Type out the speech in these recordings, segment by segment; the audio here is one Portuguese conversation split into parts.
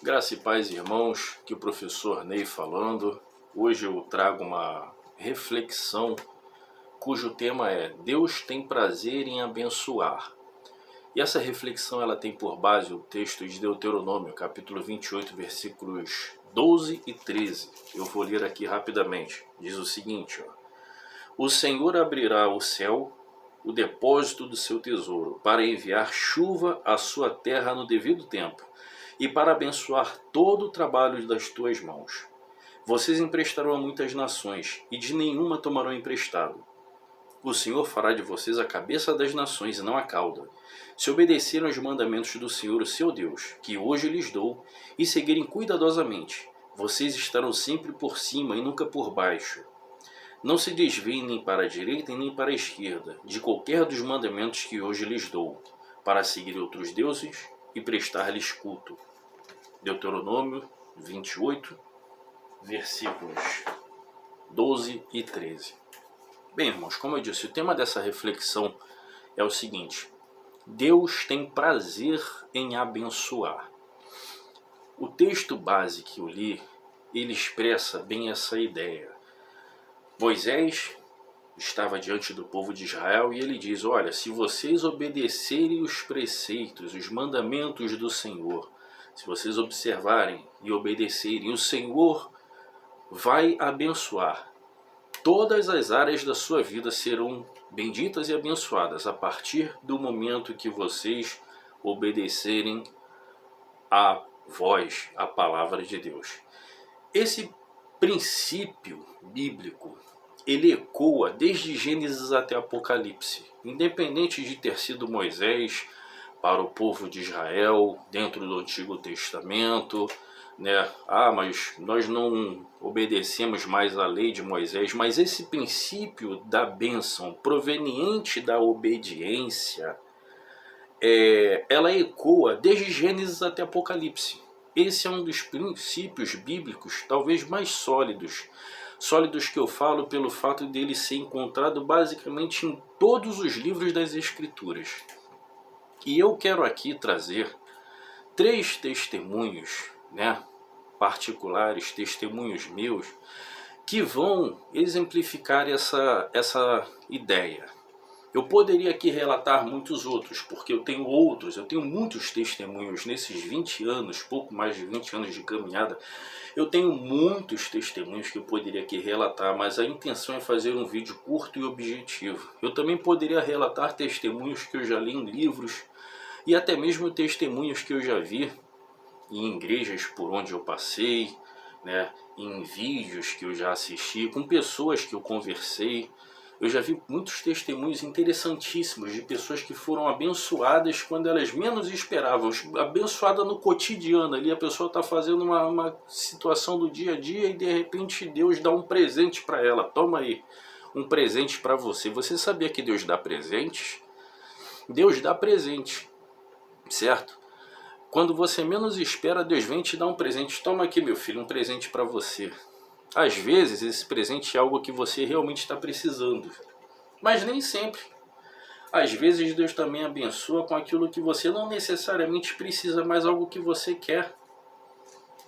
Graça e paz, irmãos, que o professor Ney falando. Hoje eu trago uma reflexão cujo tema é Deus tem prazer em abençoar. E essa reflexão ela tem por base o texto de Deuteronômio, capítulo 28, versículos 12 e 13. Eu vou ler aqui rapidamente. Diz o seguinte, O Senhor abrirá o céu, o depósito do seu tesouro, para enviar chuva à sua terra no devido tempo, e para abençoar todo o trabalho das tuas mãos. Vocês emprestarão a muitas nações, e de nenhuma tomarão emprestado. O Senhor fará de vocês a cabeça das nações e não a cauda, se obedecerem aos mandamentos do Senhor, o seu Deus, que hoje lhes dou, e seguirem cuidadosamente. Vocês estarão sempre por cima e nunca por baixo. Não se desviem nem para a direita nem para a esquerda, de qualquer dos mandamentos que hoje lhes dou, para seguir outros deuses e prestar-lhes culto. Deuteronômio 28, versículos 12 e 13. Bem, irmãos, como eu disse, o tema dessa reflexão é o seguinte: Deus tem prazer em abençoar. O texto base que eu li, ele expressa bem essa ideia. Moisés estava diante do povo de Israel e ele diz, olha, se vocês obedecerem os preceitos, os mandamentos do Senhor, se vocês observarem e obedecerem, o Senhor vai abençoar. Todas as áreas da sua vida serão benditas e abençoadas a partir do momento que vocês obedecerem a voz, a palavra de Deus. Esse princípio bíblico, ele ecoa desde Gênesis até Apocalipse, independente de ter sido Moisés para o povo de Israel, dentro do Antigo Testamento, né? Mas nós não obedecemos mais a lei de Moisés, mas esse princípio da bênção proveniente da obediência, ela ecoa desde Gênesis até Apocalipse. Esse é um dos princípios bíblicos talvez mais sólidos que eu falo pelo fato dele ser encontrado basicamente em todos os livros das Escrituras. E eu quero aqui trazer 3 testemunhos, particulares, testemunhos meus, que vão exemplificar essa ideia. Eu poderia aqui relatar muitos outros, porque eu tenho muitos testemunhos nesses 20 anos, pouco mais de 20 anos de caminhada. Eu tenho muitos testemunhos que eu poderia aqui relatar, mas a intenção é fazer um vídeo curto e objetivo. Eu também poderia relatar testemunhos que eu já li em livros, e até mesmo testemunhos que eu já vi em igrejas por onde eu passei, em vídeos que eu já assisti, com pessoas que eu conversei. Eu já vi muitos testemunhos interessantíssimos de pessoas que foram abençoadas quando elas menos esperavam. Abençoada no cotidiano ali, a pessoa está fazendo uma situação do dia a dia e de repente Deus dá um presente para ela. Toma aí, um presente para você. Você sabia que Deus dá presentes? Deus dá presente, certo? Quando você menos espera, Deus vem te dar um presente. Toma aqui, meu filho, um presente para você. Às vezes esse presente é algo que você realmente está precisando, mas nem sempre. Às vezes Deus também abençoa com aquilo que você não necessariamente precisa, mas algo que você quer.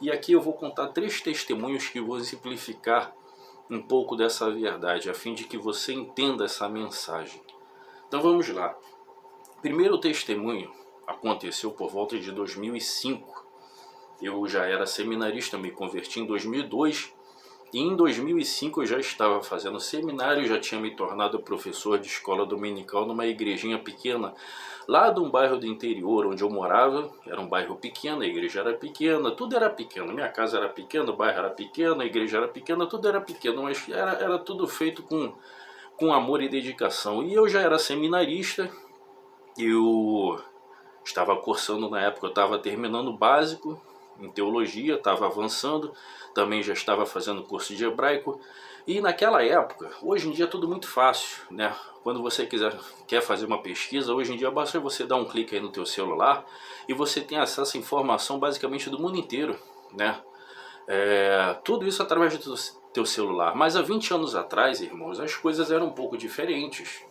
E aqui eu vou contar 3 testemunhos que vão exemplificar um pouco dessa verdade, a fim de que você entenda essa mensagem. Então vamos lá. Primeiro testemunho aconteceu por volta de 2005. Eu já era seminarista, me converti em 2002. E em 2005 eu já estava fazendo seminário, já tinha me tornado professor de escola dominical numa igrejinha pequena, lá de um bairro do interior onde eu morava. Era um bairro pequeno, a igreja era pequena, tudo era pequeno. Minha casa era pequena, o bairro era pequeno, a igreja era pequena, tudo era pequeno, mas era tudo feito com amor e dedicação. E eu já era seminarista, eu estava cursando na época, eu estava terminando o básico em teologia, estava avançando, também já estava fazendo curso de hebraico. E naquela época, hoje em dia é tudo muito fácil, Quando você quer fazer uma pesquisa, hoje em dia basta você dar um clique aí no teu celular e você tem acesso à informação basicamente do mundo inteiro, tudo isso através do teu celular. Mas há 20 anos atrás, irmãos, as coisas eram um pouco diferentes.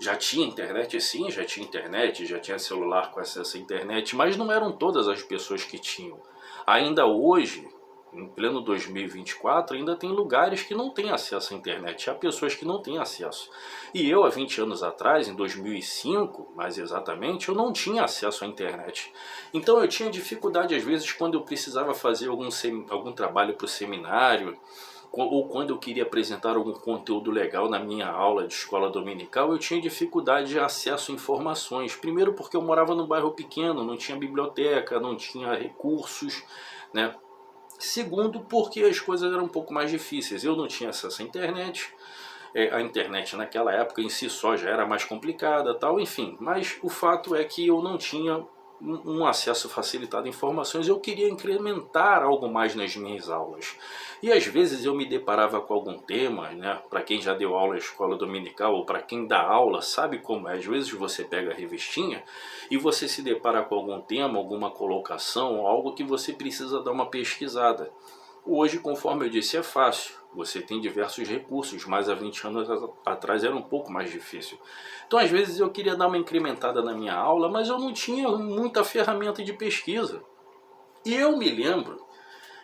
Já tinha internet, sim, já tinha internet, já tinha celular com acesso à internet, mas não eram todas as pessoas que tinham. Ainda hoje, em pleno 2024, ainda tem lugares que não têm acesso à internet, há pessoas que não têm acesso. E eu, há 20 anos atrás, em 2005, mais exatamente, eu não tinha acesso à internet. Então eu tinha dificuldade, às vezes, quando eu precisava fazer algum trabalho para o seminário, ou quando eu queria apresentar algum conteúdo legal na minha aula de escola dominical, eu tinha dificuldade de acesso a informações. Primeiro porque eu morava num bairro pequeno, não tinha biblioteca, não tinha recursos, né? Segundo porque as coisas eram um pouco mais difíceis. Eu não tinha acesso à internet, a internet naquela época em si só já era mais complicada, tal, enfim. Mas o fato é que eu não tinha um acesso facilitado a informações, eu queria incrementar algo mais nas minhas aulas. E às vezes eu me deparava com algum tema, né? Para quem já deu aula em escola dominical ou para quem dá aula, sabe como é. Às vezes você pega a revistinha e você se depara com algum tema, alguma colocação, algo que você precisa dar uma pesquisada. Hoje, conforme eu disse, é fácil. Você tem diversos recursos, mas há 20 anos atrás era um pouco mais difícil. Então, às vezes eu queria dar uma incrementada na minha aula, mas eu não tinha muita ferramenta de pesquisa. E eu me lembro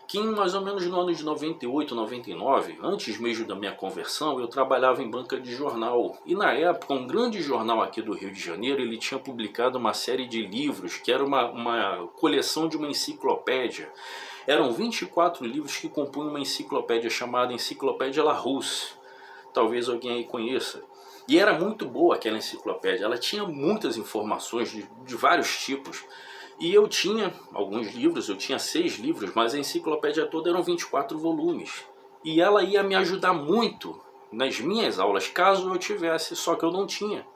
que mais ou menos no ano de 98, 99, antes mesmo da minha conversão, eu trabalhava em banca de jornal. E na época, um grande jornal aqui do Rio de Janeiro, ele tinha publicado uma série de livros, que era uma coleção de uma enciclopédia. Eram 24 livros que compunham uma enciclopédia chamada Enciclopédia Larousse. Talvez alguém aí conheça. E era muito boa aquela enciclopédia, ela tinha muitas informações de vários tipos. E eu tinha alguns livros, eu tinha 6 livros, mas a enciclopédia toda eram 24 volumes. E ela ia me ajudar muito nas minhas aulas, caso eu tivesse, só que eu não tinha.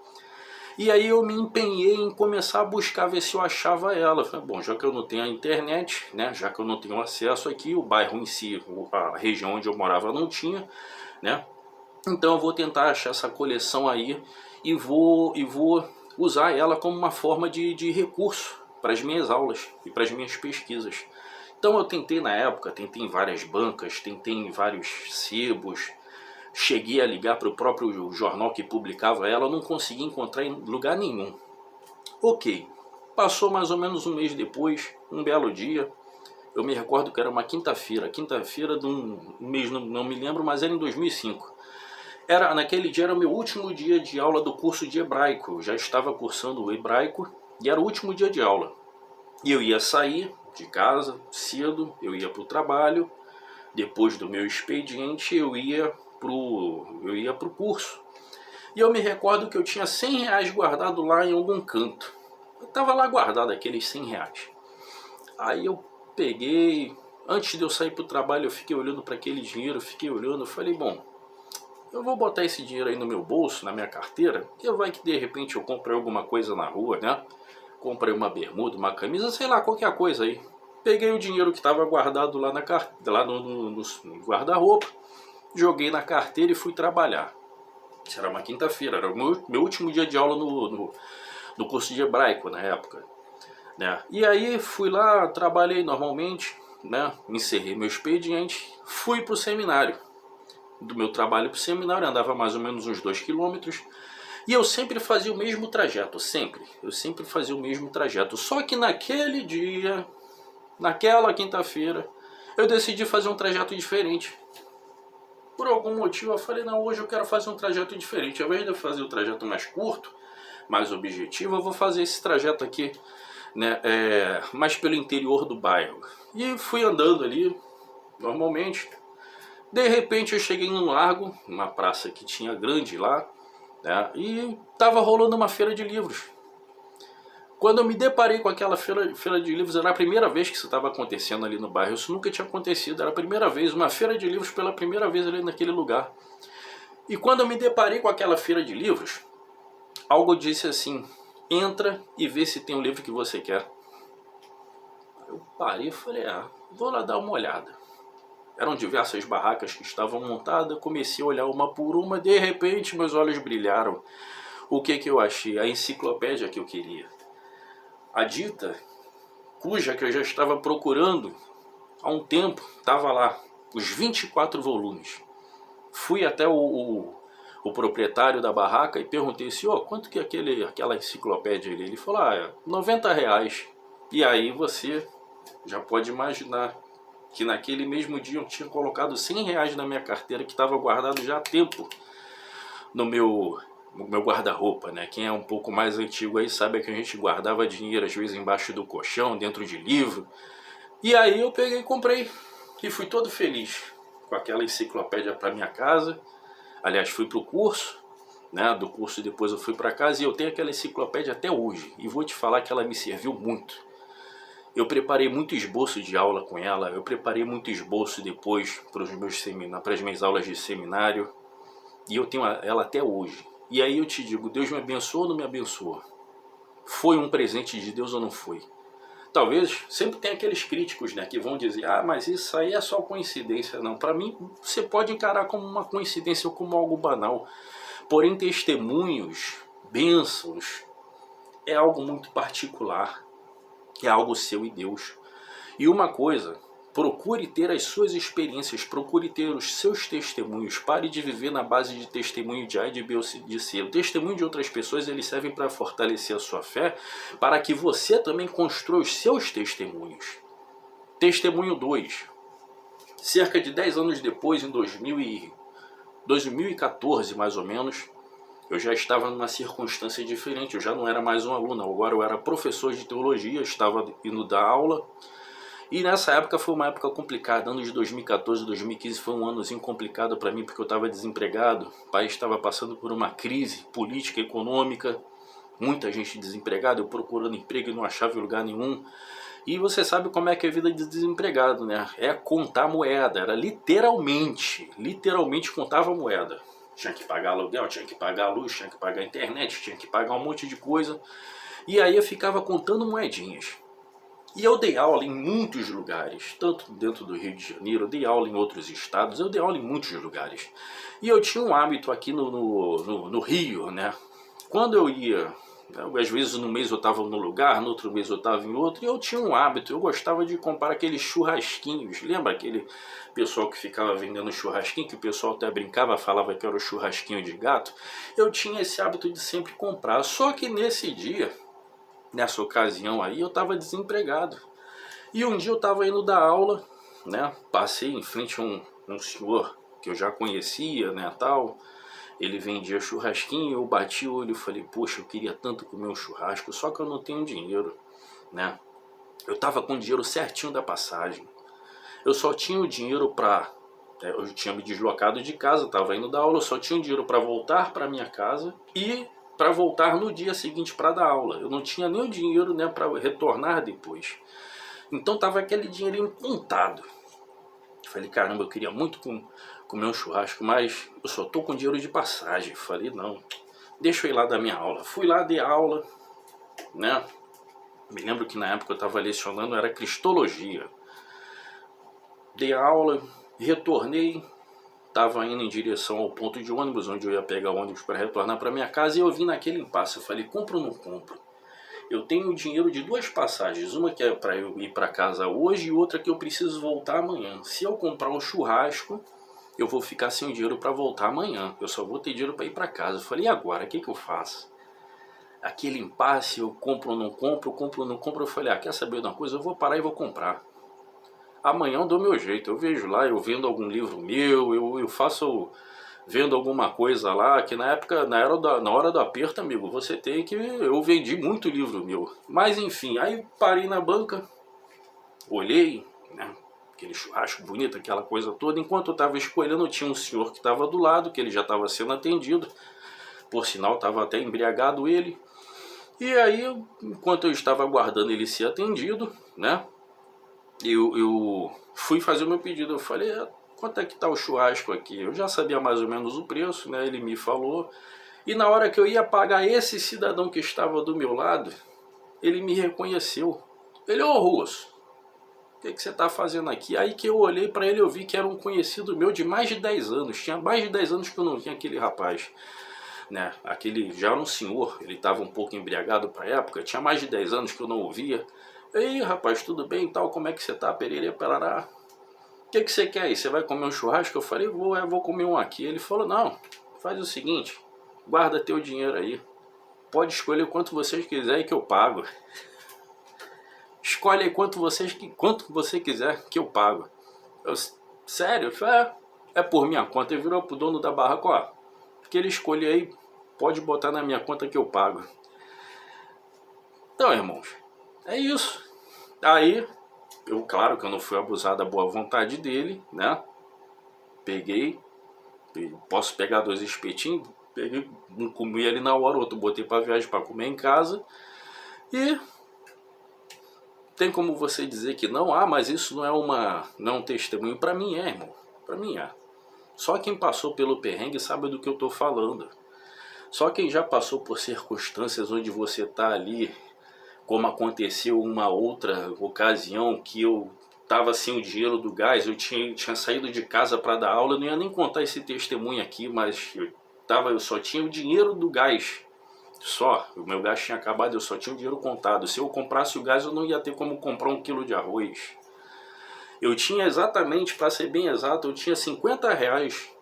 E aí eu me empenhei em começar a buscar ver se eu achava ela. Falei, bom, já que eu não tenho a internet, né, já que eu não tenho acesso aqui, o bairro em si, a região onde eu morava não tinha, né? Então eu vou tentar achar essa coleção aí e vou usar ela como uma forma de recurso para as minhas aulas e para as minhas pesquisas. Então eu tentei na época, tentei em várias bancas, tentei em vários sebos, cheguei a ligar para o próprio jornal que publicava ela, não consegui encontrar em lugar nenhum. Ok, passou mais ou menos um mês depois, um belo dia, eu me recordo que era uma quinta-feira de um mês, não me lembro, mas era em 2005. Naquele dia era o meu último dia de aula do curso de hebraico, eu já estava cursando o hebraico e era o último dia de aula. E eu ia sair de casa cedo, eu ia para o trabalho, depois do meu expediente eu ia pro curso. E eu me recordo que eu tinha 100 reais guardado lá em algum canto. Eu tava lá guardado aqueles 100 reais. Aí eu peguei, antes de eu sair pro trabalho eu fiquei olhando para aquele dinheiro, fiquei olhando, eu falei, bom, eu vou botar esse dinheiro aí no meu bolso, na minha carteira, que vai que de repente eu comprei alguma coisa na rua, né? Comprei uma bermuda, uma camisa, sei lá, qualquer coisa aí. Peguei o dinheiro que estava guardado lá, lá no guarda-roupa, joguei na carteira e fui trabalhar. Isso era uma quinta-feira, era o meu último dia de aula no curso de hebraico na época, né? E aí fui lá, trabalhei normalmente, né? Encerrei meu expediente, fui para o seminário. Do meu trabalho para o seminário, andava mais ou menos uns 2 quilômetros. E eu sempre fazia o mesmo trajeto, sempre. Eu sempre fazia o mesmo trajeto. Só que naquele dia, naquela quinta-feira, eu decidi fazer um trajeto diferente. Por algum motivo eu falei, não, hoje eu quero fazer um trajeto diferente. Ao invés de eu fazer o trajeto mais curto, mais objetivo, eu vou fazer esse trajeto aqui, né, mais pelo interior do bairro. E fui andando ali, normalmente. De repente eu cheguei num largo, uma praça que tinha grande lá, né, e estava rolando uma feira de livros. Quando eu me deparei com aquela feira de livros, era a primeira vez que isso estava acontecendo ali no bairro. Isso nunca tinha acontecido, era a primeira vez, uma feira de livros pela primeira vez ali naquele lugar. E quando eu me deparei com aquela feira de livros, algo disse assim, entra e vê se tem um livro que você quer. Eu parei e falei, vou lá dar uma olhada. Eram diversas barracas que estavam montadas, comecei a olhar uma por uma, de repente meus olhos brilharam. O que eu achei? A enciclopédia que eu queria. A dita, cuja que eu já estava procurando há um tempo, estava lá, os 24 volumes. Fui até o o proprietário da barraca e perguntei, senhor, quanto que aquela enciclopédia ali? Ele falou, R$ 90. E aí você já pode imaginar que naquele mesmo dia eu tinha colocado R$ 100 na minha carteira, que estava guardado já há tempo no meu guarda-roupa, né? Quem é um pouco mais antigo aí sabe que a gente guardava dinheiro às vezes embaixo do colchão, dentro de livro. E aí eu peguei e comprei e fui todo feliz com aquela enciclopédia para minha casa. Aliás, fui para o curso, né? Do curso depois eu fui para casa e eu tenho aquela enciclopédia até hoje. E vou te falar que ela me serviu muito. Eu preparei muito esboço de aula com ela, eu preparei muito esboço depois para as minhas aulas de seminário. E eu tenho ela até hoje. E aí eu te digo, Deus me abençoou ou não me abençoou? Foi um presente de Deus ou não foi? Talvez, sempre tem aqueles críticos, né, que vão dizer, mas isso aí é só coincidência. Não, para mim, você pode encarar como uma coincidência ou como algo banal. Porém, testemunhos, bênçãos, é algo muito particular. É algo seu e Deus. E uma coisa, procure ter as suas experiências, procure ter os seus testemunhos. Pare de viver na base de testemunho de A e de B ou de C. O testemunho de outras pessoas, eles servem para fortalecer a sua fé, para que você também construa os seus testemunhos. Testemunho 2. Cerca de 10 anos depois, em 2014 mais ou menos, eu já estava numa circunstância diferente. Eu já não era mais um aluno, agora eu era professor de teologia, estava indo dar aula. E nessa época foi uma época complicada, anos de 2014 e 2015 foi um anozinho complicado para mim, porque eu estava desempregado, o país estava passando por uma crise política, econômica, muita gente desempregada, eu procurando emprego e não achava em lugar nenhum. E você sabe como é que é a vida de desempregado, né? É contar moeda, era literalmente contava moeda. Tinha que pagar aluguel, tinha que pagar luz, tinha que pagar internet, tinha que pagar um monte de coisa. E aí eu ficava contando moedinhas. E eu dei aula em muitos lugares, tanto dentro do Rio de Janeiro, eu dei aula em outros estados, eu dei aula em muitos lugares. E eu tinha um hábito aqui no Rio, né? Quando eu ia, às vezes no mês eu estava num lugar, no outro mês eu estava em outro, e eu tinha um hábito, eu gostava de comprar aqueles churrasquinhos. Lembra aquele pessoal que ficava vendendo churrasquinho, que o pessoal até brincava, falava que era o churrasquinho de gato? Eu tinha esse hábito de sempre comprar, só que nesse dia, nessa ocasião aí, eu estava desempregado. E um dia eu estava indo dar aula, né? Passei em frente a um senhor que eu já conhecia, né, tal. Ele vendia churrasquinho, eu bati o olho e falei, poxa, eu queria tanto comer um churrasco, só que eu não tenho dinheiro, né? Eu estava com o dinheiro certinho da passagem. Eu só tinha o dinheiro para... eu tinha me deslocado de casa, estava indo dar aula, eu só tinha o dinheiro para voltar para minha casa e para voltar no dia seguinte para dar aula. Eu não tinha nem o dinheiro, né, para retornar depois. Então tava aquele dinheirinho contado. Falei, caramba, eu queria muito comer um churrasco, mas eu só tô com dinheiro de passagem. Falei, não, deixa eu ir lá dar minha aula. Fui lá, dei aula, né? Me lembro que na época eu estava lecionando, era cristologia. Dei aula, retornei, estava indo em direção ao ponto de ônibus, onde eu ia pegar o ônibus para retornar para minha casa, e eu vim naquele impasse. Eu falei, compro ou não compro? Eu tenho o dinheiro de duas passagens, uma que é para eu ir para casa hoje e outra que eu preciso voltar amanhã. Se eu comprar um churrasco, eu vou ficar sem dinheiro para voltar amanhã. Eu só vou ter dinheiro para ir para casa. Eu falei, e agora, o que eu faço? Aquele impasse, eu compro ou não compro, compro ou não compro. Eu falei, quer saber de uma coisa? Eu vou parar e vou comprar. Amanhã eu dou meu jeito, eu vejo lá, eu vendo algum livro meu, eu faço... vendo alguma coisa lá, que na época, na hora do aperto, amigo, você tem que... eu vendi muito livro meu. Mas enfim, aí parei na banca, olhei, né, aquele churrasco bonito, aquela coisa toda. Enquanto eu estava escolhendo, tinha um senhor que estava do lado, que ele já estava sendo atendido. Por sinal, estava até embriagado ele. E aí, enquanto eu estava aguardando ele ser atendido, né, eu fui fazer o meu pedido. Eu falei, quanto é que tá o churrasco aqui? Eu já sabia mais ou menos o preço, né? Ele me falou. E na hora que eu ia pagar, esse cidadão que estava do meu lado, ele me reconheceu. Ele, ô Russo, o que você está fazendo aqui? Aí que eu olhei para ele, eu vi que era um conhecido meu de mais de 10 anos. Tinha mais de 10 anos que eu não via aquele rapaz, né? Aquele já era um senhor, ele estava um pouco embriagado para a época. Tinha mais de 10 anos que eu não o via. Ei, rapaz, tudo bem e tal? Como é que você tá? Pererê, parará. O que você quer aí? Você vai comer um churrasco? Eu falei, vou comer um aqui. Ele falou, não, faz o seguinte, guarda teu dinheiro aí. Pode escolher quanto vocês quiserem que eu pago. Escolhe aí quanto você quiser que eu pago. Sério? É por minha conta. Ele virou pro dono da barraca, ó. Que ele escolhe aí, pode botar na minha conta que eu pago. Então, irmãos, é isso. Aí, claro que eu não fui abusar da boa vontade dele, né? Peguei, posso pegar 2 espetinhos, peguei, um comi ali na hora, outro botei pra viagem pra comer em casa. E tem como você dizer que não, mas isso não é um testemunho? Pra mim é, irmão, pra mim é. Só quem passou pelo perrengue sabe do que eu tô falando. Só quem já passou por circunstâncias onde você tá ali, como aconteceu uma outra ocasião que eu tava sem o dinheiro do gás, eu tinha saído de casa para dar aula, eu não ia nem contar esse testemunho aqui, mas eu só tinha o dinheiro do gás, só, o meu gás tinha acabado, eu só tinha o dinheiro contado. Se eu comprasse o gás eu não ia ter como comprar 1 quilo de arroz. Eu tinha exatamente, para ser bem exato, eu tinha 50 reais.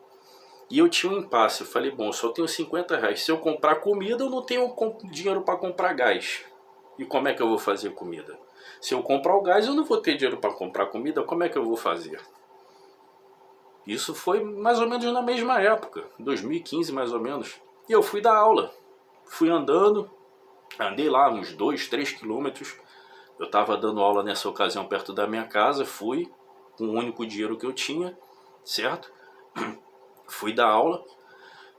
E eu tinha um impasse, eu falei, bom, eu só tenho 50 reais, se eu comprar comida eu não tenho dinheiro para comprar gás. E como é que eu vou fazer comida? Se eu comprar o gás eu não vou ter dinheiro para comprar comida, como é que eu vou fazer? Isso foi mais ou menos na mesma época, 2015 mais ou menos. E eu fui dar aula, fui andei lá uns 2, 3 quilômetros. Eu estava dando aula nessa ocasião perto da minha casa, fui com o único dinheiro que eu tinha, certo? Fui dar aula.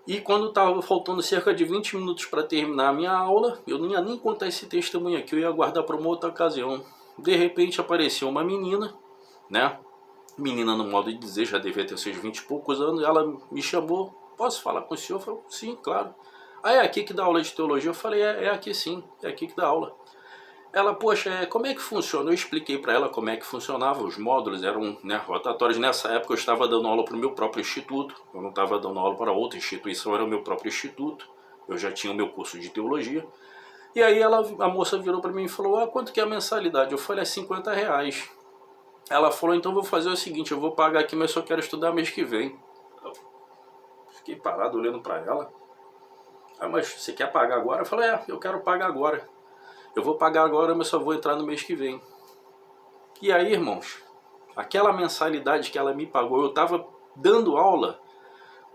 E quando estava faltando cerca de 20 minutos para terminar a minha aula, eu não ia nem contar esse testemunho aqui, eu ia guardar para uma outra ocasião. De repente apareceu uma menina, né? Menina no modo de dizer, já devia ter seus 20 e poucos anos, ela me chamou, posso falar com o senhor? Eu falei, sim, claro. Ah, é aqui que dá aula de teologia? Eu falei, é aqui sim, é aqui que dá aula. Ela, poxa, como é que funciona? Eu expliquei para ela como é que funcionava, os módulos eram, né, rotatórios. Nessa época eu estava dando aula para o meu próprio instituto, eu não estava dando aula para outra instituição, era o meu próprio instituto, eu já tinha o meu curso de teologia. E aí a moça virou para mim e falou, quanto que é a mensalidade? Eu falei, 50 reais. Ela falou, então eu vou fazer o seguinte, eu vou pagar aqui, mas só quero estudar mês que vem. Eu fiquei parado olhando para ela. Mas você quer pagar agora? Eu falei, eu quero pagar agora. Eu vou pagar agora, mas só vou entrar no mês que vem. E aí, irmãos, aquela mensalidade que ela me pagou, eu estava dando aula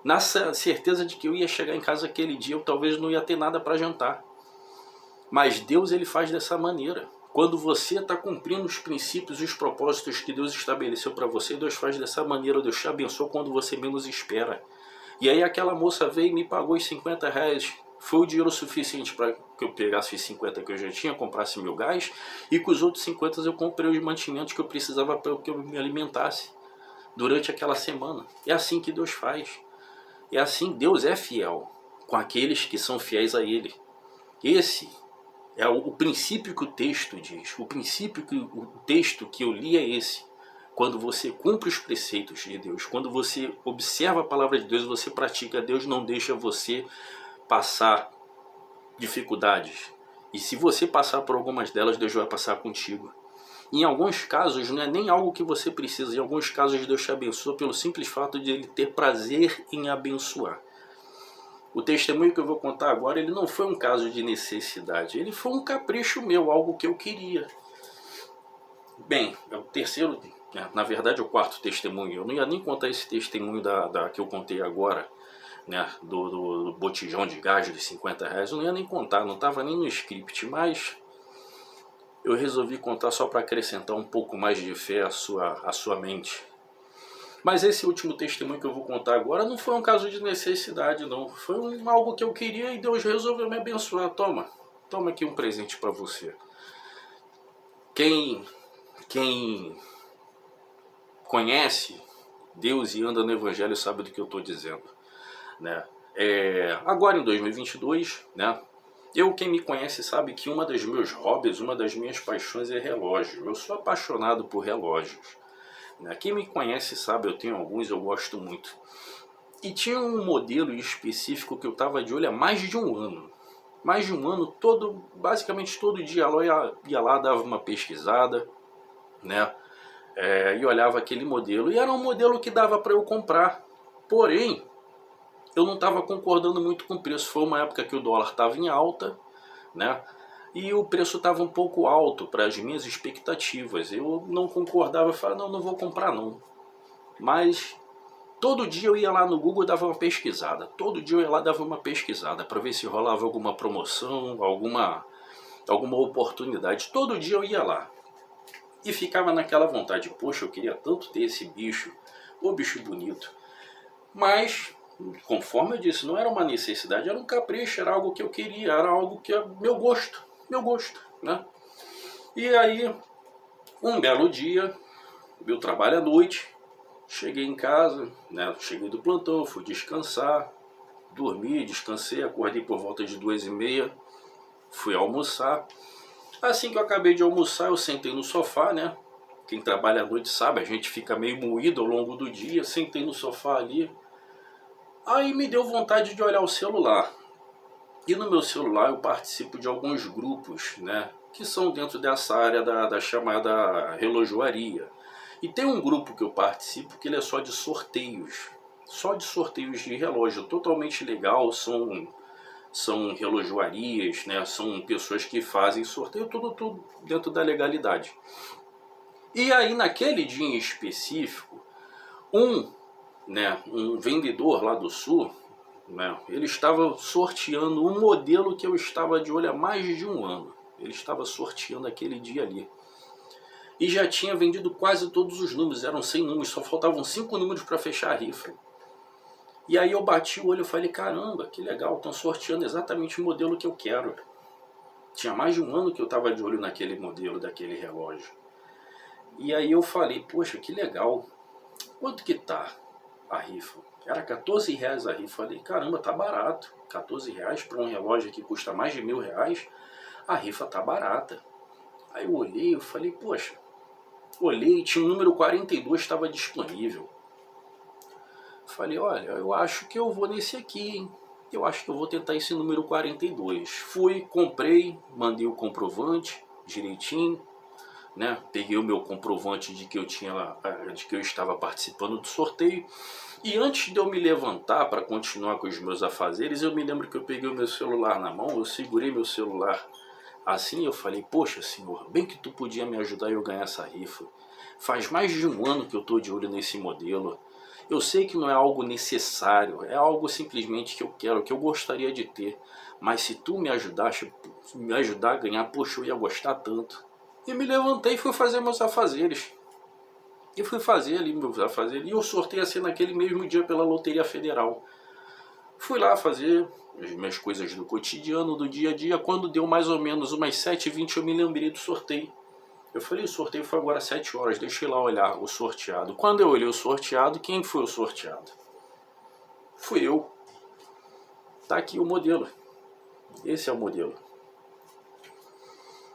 na certeza de que eu ia chegar em casa aquele dia, eu talvez não ia ter nada para jantar. Mas Deus, ele faz dessa maneira. Quando você está cumprindo os princípios e os propósitos que Deus estabeleceu para você, Deus faz dessa maneira, Deus te abençoa quando você menos espera. E aí aquela moça veio e me pagou os 50 reais. Foi o dinheiro suficiente para que eu pegasse os 50 que eu já tinha, comprasse meu gás, e com os outros 50 eu comprei os mantimentos que eu precisava para que eu me alimentasse durante aquela semana. É assim que Deus faz. É assim, Deus é fiel com aqueles que são fiéis a Ele. Esse é o princípio que o texto diz. O princípio que o texto que eu li é esse. Quando você cumpre os preceitos de Deus, quando você observa a palavra de Deus, você pratica, Deus não deixa você passar dificuldades. E se você passar por algumas delas, Deus vai passar contigo. Em alguns casos não é nem algo que você precisa. Em alguns casos Deus te abençoa pelo simples fato de Ele ter prazer em abençoar. O testemunho que eu vou contar agora, ele não foi um caso de necessidade. Ele foi um capricho meu, algo que eu queria. Bem, é o terceiro, na verdade é o quarto testemunho. Eu não ia nem contar esse testemunho da que eu contei agora, né, do botijão de gás de 50 reais. Eu não ia nem contar, não estava nem no script, mas eu resolvi contar só para acrescentar um pouco mais de fé à sua mente. Mas esse último testemunho que eu vou contar agora não foi um caso de necessidade, não. Foi algo que eu queria e Deus resolveu me abençoar. Toma aqui um presente para você. Quem conhece Deus e anda no Evangelho sabe do que eu estou dizendo, né? Agora em 2022, né? Quem me conhece sabe que uma dos meus hobbies, uma das minhas paixões é relógio. Eu sou apaixonado por relógios. Quem me conhece sabe, eu tenho alguns, eu gosto muito. E tinha um modelo específico que eu estava de olho há mais de um ano. Mais de um ano, basicamente todo dia ia lá, dava uma pesquisada, né? E olhava aquele modelo. E era um modelo que dava para eu comprar. Porém, eu não estava concordando muito com o preço. Foi uma época que o dólar estava em alta, né? E o preço estava um pouco alto para as minhas expectativas. Eu não concordava, eu falava, não, não vou comprar não. Mas todo dia eu ia lá no Google e dava uma pesquisada. Todo dia eu ia lá e dava uma pesquisada para ver se rolava alguma promoção, alguma oportunidade. Todo dia eu ia lá. E ficava naquela vontade, poxa, eu queria tanto ter esse bicho, ô bicho bonito. Mas, conforme eu disse, não era uma necessidade, era um capricho, era algo que eu queria, era algo que é meu gosto, né? E aí, um belo dia, eu trabalho à noite, cheguei em casa, né? Cheguei do plantão, fui descansar, dormi, descansei, acordei por volta de 2h30, fui almoçar. Assim que eu acabei de almoçar, eu sentei no sofá, né? Quem trabalha à noite sabe, a gente fica meio moído ao longo do dia, sentei no sofá ali. Aí me deu vontade de olhar o celular. E no meu celular eu participo de alguns grupos, né? Que são dentro dessa área da chamada relojoaria. E tem um grupo que eu participo que ele é só de sorteios. Só de sorteios de relógio, totalmente legal, são relojoarias, né? São pessoas que fazem sorteio, tudo dentro da legalidade. E aí naquele dia em específico, um vendedor lá do sul, né, ele estava sorteando um modelo que eu estava de olho há mais de um ano. Ele estava sorteando aquele dia ali. E já tinha vendido quase todos os números, eram 100 números, só faltavam 5 números para fechar a rifa. E aí eu bati o olho e falei, caramba, que legal, estão sorteando exatamente o modelo que eu quero. Tinha mais de um ano que eu estava de olho naquele modelo, daquele relógio. E aí eu falei, poxa, que legal, quanto que tá a rifa? Era R$14 a rifa. Falei, caramba, tá barato. R$14 para um relógio que custa mais de R$1.000, a rifa tá barata. Aí eu olhei, eu falei, poxa, olhei, tinha o número 42, estava disponível. Falei, olha, eu acho que eu vou nesse aqui, hein? Eu acho que eu vou tentar esse número 42. Fui, comprei, mandei o comprovante direitinho, né? Peguei o meu comprovante de que eu estava participando do sorteio. E antes de eu me levantar para continuar com os meus afazeres, eu me lembro que eu peguei o meu celular na mão, eu segurei meu celular assim, eu falei, poxa senhor, bem que tu podia me ajudar e eu ganhar essa rifa. Faz mais de um ano que eu estou de olho nesse modelo. Eu sei que não é algo necessário, é algo simplesmente que eu quero, que eu gostaria de ter. Mas se tu me ajudar a ganhar, poxa, eu ia gostar tanto. E me levantei e fui fazer meus afazeres. E fui fazer ali meus afazeres. E o sorteio ia ser naquele mesmo dia pela Loteria Federal. Fui lá fazer as minhas coisas do cotidiano, do dia a dia. Quando deu mais ou menos umas 7h20 eu me lembrei do sorteio. Eu falei, o sorteio foi agora às 7 horas, deixa eu ir lá olhar o sorteado. Quando eu olhei o sorteado, quem foi o sorteado? Fui eu. Tá aqui o modelo. Esse é o modelo.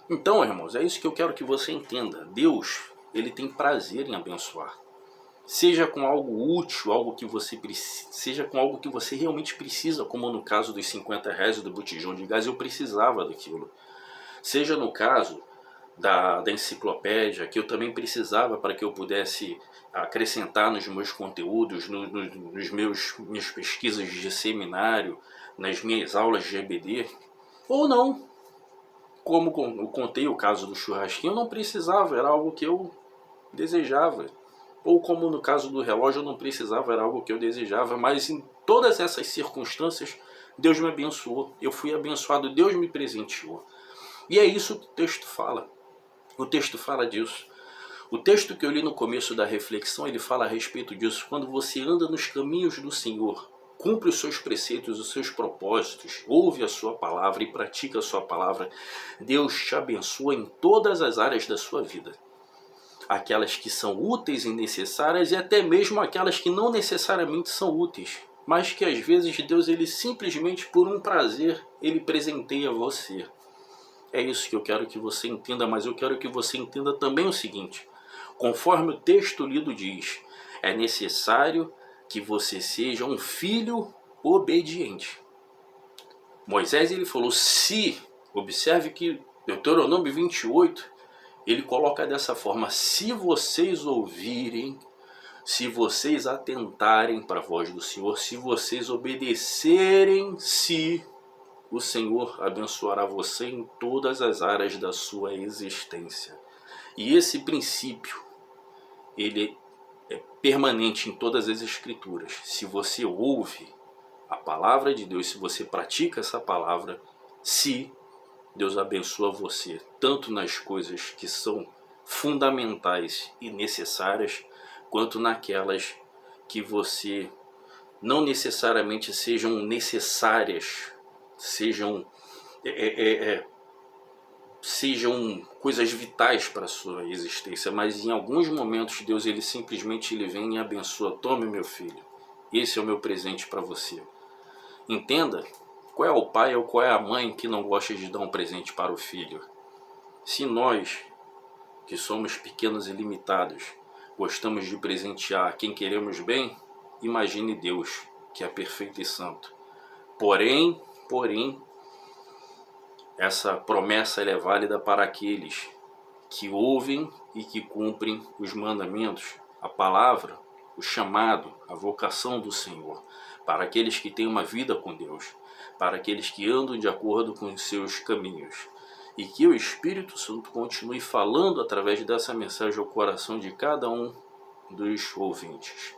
Então, irmãos, é isso que eu quero que você entenda. Deus, ele tem prazer em abençoar. Seja com algo útil, seja com algo que você realmente precisa, como no caso dos R$50 do botijão de gás, eu precisava daquilo. Seja no caso da enciclopédia, que eu também precisava para que eu pudesse acrescentar nos meus conteúdos, nos minhas pesquisas de seminário, nas minhas aulas de EBD, ou não. Como eu contei o caso do churrasquinho, eu não precisava, era algo que eu desejava. Ou como no caso do relógio, eu não precisava, era algo que eu desejava. Mas em todas essas circunstâncias, Deus me abençoou. Eu fui abençoado, Deus me presenteou. E é isso que o texto fala. O texto fala disso. O texto que eu li no começo da reflexão, ele fala a respeito disso. Quando você anda nos caminhos do Senhor, cumpre os seus preceitos, os seus propósitos, ouve a sua palavra e pratica a sua palavra, Deus te abençoa em todas as áreas da sua vida. Aquelas que são úteis e necessárias e até mesmo aquelas que não necessariamente são úteis, mas que às vezes Deus, ele simplesmente por um prazer, ele presenteia você. É isso que eu quero que você entenda, mas eu quero que você entenda também o seguinte. Conforme o texto lido diz, é necessário que você seja um filho obediente. Moisés, ele falou, observe que Deuteronômio 28, ele coloca dessa forma, se vocês ouvirem, se vocês atentarem para a voz do Senhor, se vocês obedecerem, se o Senhor abençoará você em todas as áreas da sua existência. E esse princípio, ele é permanente em todas as Escrituras. Se você ouve a palavra de Deus, se você pratica essa palavra, se Deus abençoa você, tanto nas coisas que são fundamentais e necessárias, quanto naquelas que você não necessariamente sejam necessárias, sejam coisas vitais para a sua existência, mas em alguns momentos Deus ele simplesmente vem e abençoa. Tome, meu filho, esse é o meu presente para você. Entenda, qual é o pai ou qual é a mãe que não gosta de dar um presente para o filho? Se nós, que somos pequenos e limitados, gostamos de presentear quem queremos bem, imagine Deus, que é perfeito e santo. Porém, essa promessa é válida para aqueles que ouvem e que cumprem os mandamentos, a palavra, o chamado, a vocação do Senhor, para aqueles que têm uma vida com Deus, para aqueles que andam de acordo com os seus caminhos. E que o Espírito Santo continue falando através dessa mensagem ao coração de cada um dos ouvintes.